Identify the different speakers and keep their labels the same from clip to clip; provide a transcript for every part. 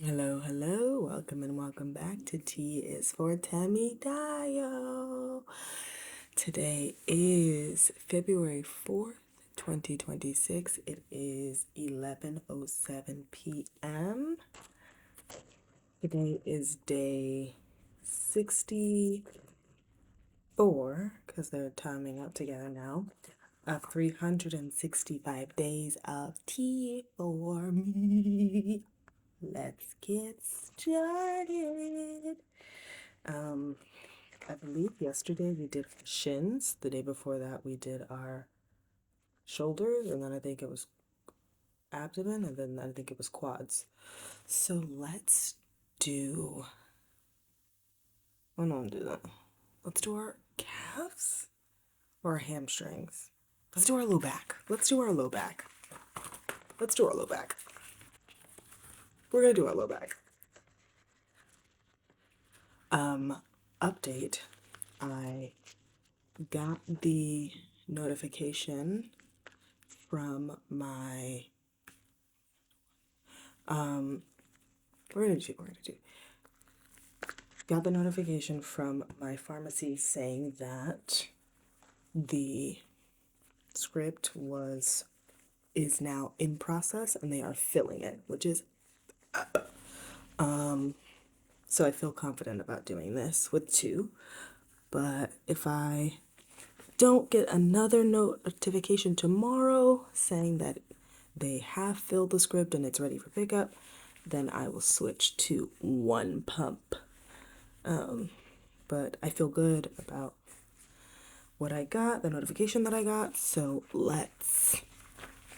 Speaker 1: Hello, hello, welcome and welcome back to T is for Temidayo. Today is February 4th, 2026. It is 11:07 p.m. Today is day 64, because they're timing up together now, of 365 days of tea for me. Let's get started. Um, I believe yesterday we did shins. The day before that we did our shoulders, and then I think it was abdomen, and then I think it was quads. So let's do. Oh no, do that. Let's do our calves or our hamstrings. Let's do our low back. Let's do our low back. Let's do our low back. We're gonna do our low back. Update. I got the notification from my we're gonna do got the notification from my pharmacy saying that the script is now in process and they are filling it, which is so I feel confident about doing this with two. But if I don't get another notification tomorrow saying that they have filled the script and it's ready for pickup, then I will switch to one pump. But I feel good about what I got, the notification that I got, so let's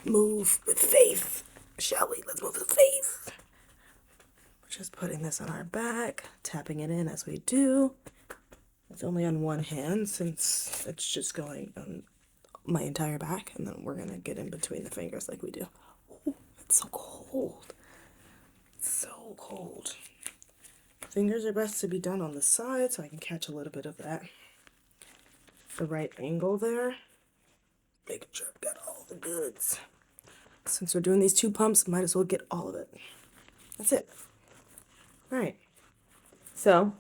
Speaker 1: move with faith, shall we? Let's move with faith. We're just putting this on our back, tapping it in as we do. It's only on one hand since it's just going on my entire back, and then we're gonna get in between the fingers like we do. Ooh, it's so cold. It's so cold. Fingers are best to be done on the side so I can catch a little bit of that. The right angle there. Making sure I've got all the goods. Since we're doing these two pumps, might as well get all of it. That's it. All right. So,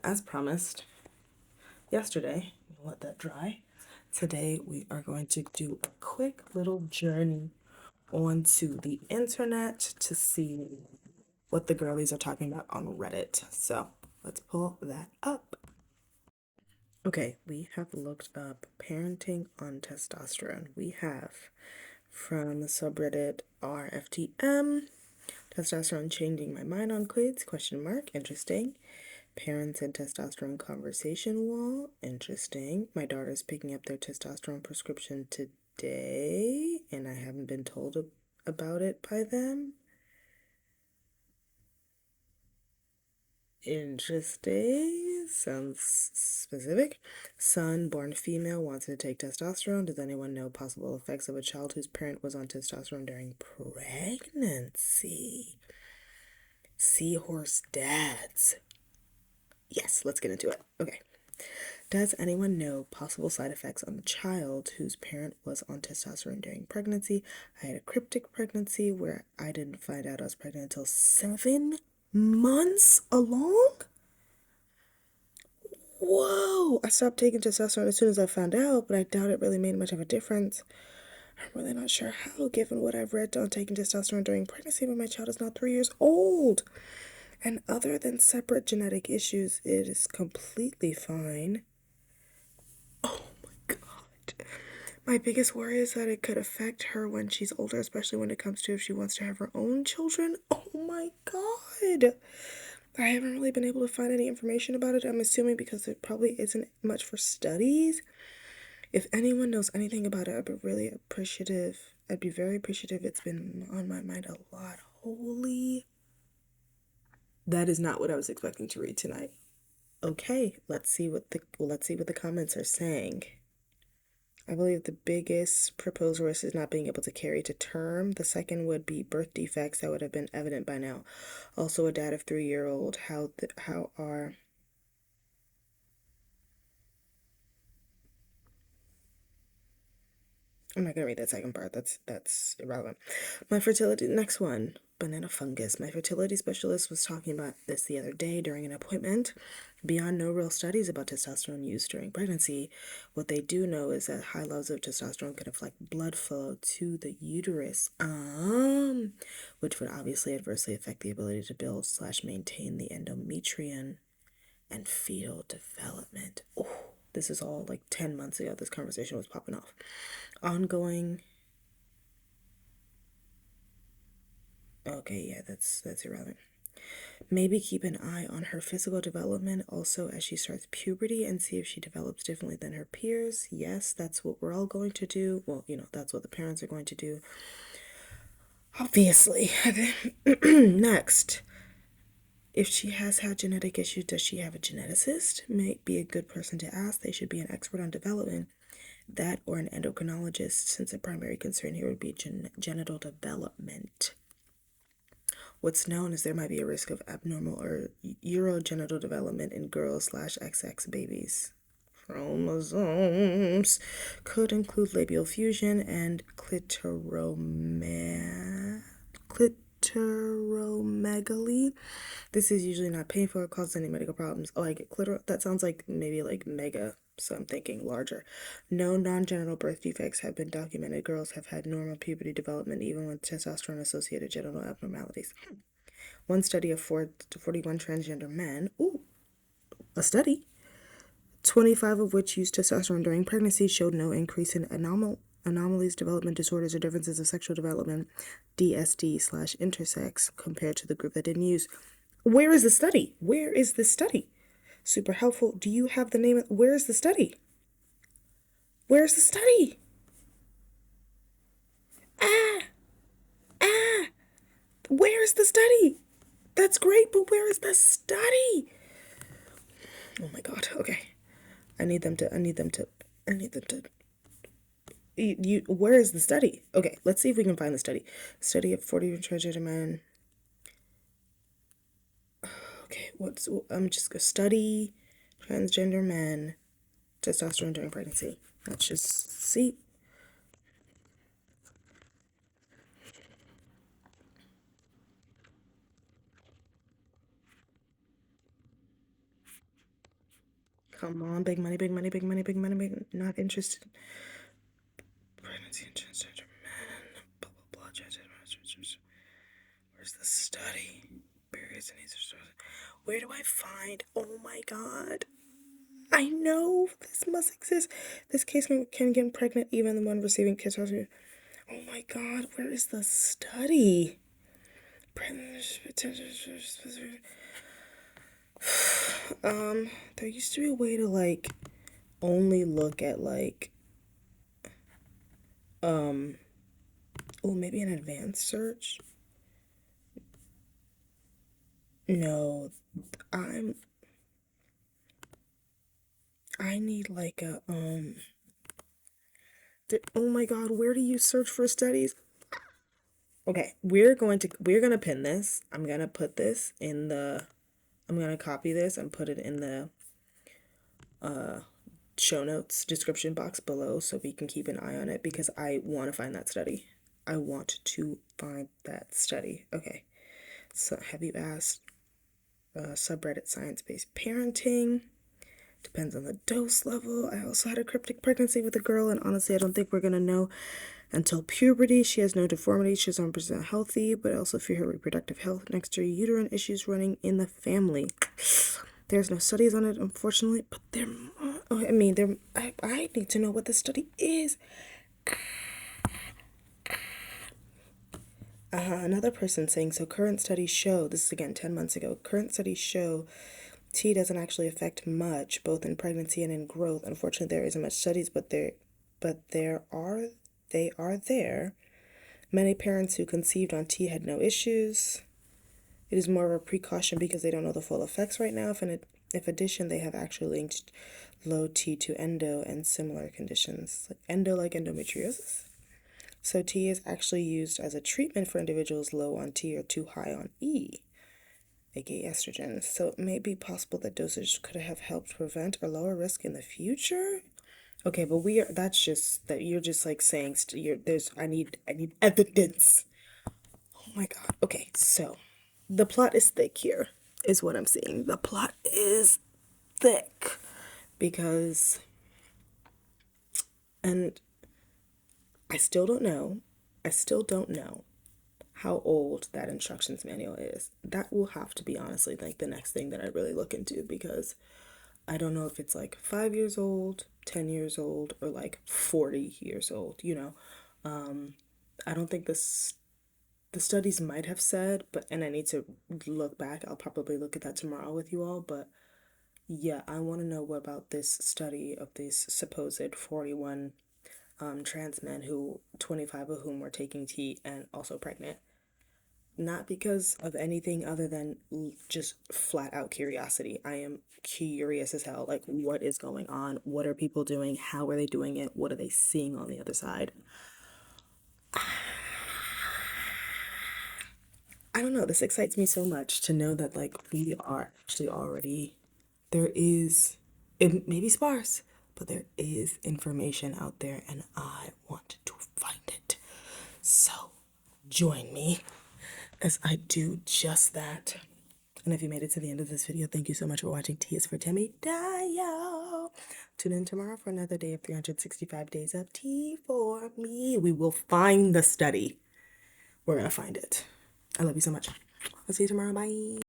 Speaker 1: as promised yesterday, we'll let that dry. Today, we are going to do a quick little journey onto the internet to see what the girlies are talking about on Reddit. So, let's pull that up. Okay, we have looked up parenting on testosterone. We have from the subreddit RFTM, testosterone changing my mind on quids, question mark, interesting. Parents and testosterone conversation wall, interesting. My daughter's picking up their testosterone prescription today, and I haven't been told about it by them. Interesting. Sounds specific. Son, born female, wants to take testosterone. Does anyone know possible effects of a child whose parent was on testosterone during pregnancy? Seahorse dads. Yes, let's get into it. Okay. Does anyone know possible side effects on the child whose parent was on testosterone during pregnancy? I had a cryptic pregnancy where I didn't find out I was pregnant until 7 months along. Whoa! I stopped taking testosterone as soon as I found out, but I doubt it really made much of a difference. I'm really not sure how, given what I've read on taking testosterone during pregnancy, but my child is now 3 years old. And other than separate genetic issues, it is completely fine. Oh my god. My biggest worry is that it could affect her when she's older, especially when it comes to if she wants to have her own children. Oh my god. I haven't really been able to find any information about it. I'm assuming because it probably isn't much for studies. If anyone knows anything about it, I'd be really appreciative. I'd be very appreciative. It's been on my mind a lot. Holy. That is not what I was expecting to read tonight. Okay, let's see what the comments are saying. I believe the biggest proposed risk is not being able to carry to term. The second would be birth defects that would have been evident by now. Also, a dad of 3-year-old. How are I'm not gonna read that second part. That's irrelevant. My fertility. Next one. Banana fungus. My fertility specialist was talking about this the other day during an appointment. Beyond no real studies about testosterone use during pregnancy, what they do know is that high levels of testosterone can affect blood flow to the uterus, which would obviously adversely affect the ability to build slash maintain the endometrium and fetal development. Oh, this is all like 10 months ago. This conversation was popping off. Ongoing. Okay, yeah, that's irrelevant. Maybe keep an eye on her physical development also as she starts puberty and see if she develops differently than her peers. Yes, that's what we're all going to do. Well, that's what the parents are going to do. Obviously. Next, if she has had genetic issues, does she have a geneticist? May be a good person to ask. They should be an expert on development. That or an endocrinologist, since the primary concern here would be genital development. What's known is there might be a risk of abnormal or urogenital development in girls / XX babies. Chromosomes could include labial fusion and clitoromegaly. This is usually not painful or causes any medical problems. Oh, I get clitoral. That sounds like maybe like mega, so I'm thinking larger. No non-genital birth defects have been documented. Girls have had normal puberty development even with testosterone-associated genital abnormalities. One study of 4 to 41 transgender men, a study, 25 of which used testosterone during pregnancy, showed no increase in anomalies, development disorders, or differences of sexual development, DSD/intersex, compared to the group that didn't use. Where is the study? Where is this study? Super helpful. Do you have the name? Where is the study? Where's the study? Where is the study? That's great, but where is the study? Oh my god. Okay. I need them to where is the study? Okay, let's see if we can find the study. Study of 40 transgender men. Okay, I'm just gonna study transgender men, testosterone during pregnancy. Let's just see. Come on, big money, big money, big money, big money, big. Not interested. Pregnancy and transgender men. Blah blah blah. Where's the study? Periods and where do I find? Oh my god. I know this must exist. This case can get pregnant even when receiving testosterone. Oh my god, where is the study? There used to be a way to like only look at like maybe an advanced search. No, I need like a oh my god, where do you search for studies? Okay, we're gonna pin this. I'm gonna put this in the I'm gonna copy this and put it in the show notes description box below so we can keep an eye on it because I want to find that study. I want to find that study. Okay, so have you asked subreddit science-based parenting? Depends on the dose level. I also had a cryptic pregnancy with a girl, and honestly, I don't think we're gonna know until puberty. She has no deformity. She's 100% healthy, but I also fear her reproductive health next to uterine issues running in the family. There's no studies on it, unfortunately, but I need to know what the study is. Another person saying, so current studies show, this is again 10 months ago, current studies show tea doesn't actually affect much, both in pregnancy and in growth. Unfortunately, there isn't much studies, but they are there. Many parents who conceived on tea had no issues. It is more of a precaution because they don't know the full effects right now. If addition, they have actually linked low T to endo and similar conditions, like endometriosis. So tea is actually used as a treatment for individuals low on T or too high on E, aka estrogen. So it may be possible that dosage could have helped prevent or lower risk in the future. Okay, but that's just that you're just like saying I need evidence. Oh my God. Okay, so the plot is thick here, is what I'm seeing. The plot is thick because, and I still don't know how old that instructions manual is. That will have to be honestly like the next thing that I really look into because I don't know if it's like 5 years old, 10 years old, or like 40 years old, you know. I don't think the studies might have said, but and I need to look back. I'll probably look at that tomorrow with you all, but yeah, I want to know what about this study of these supposed 41 trans men who 25 of whom were taking tea and also pregnant. Not because of anything other than just flat out curiosity. I am curious as hell. Like, what is going on? What are people doing? How are they doing it? What are they seeing on the other side? I don't know. This excites me so much to know that, like, we are actually already, there is, it may be sparse, but there is information out there, and I want to find it. So, join me as I do just that. And if you made it to the end of this video, thank you so much for watching. T is for Temidayo. Tune in tomorrow for another day of 365 days of tea for me. We will find the study. We're going to find it. I love you so much. I'll see you tomorrow. Bye.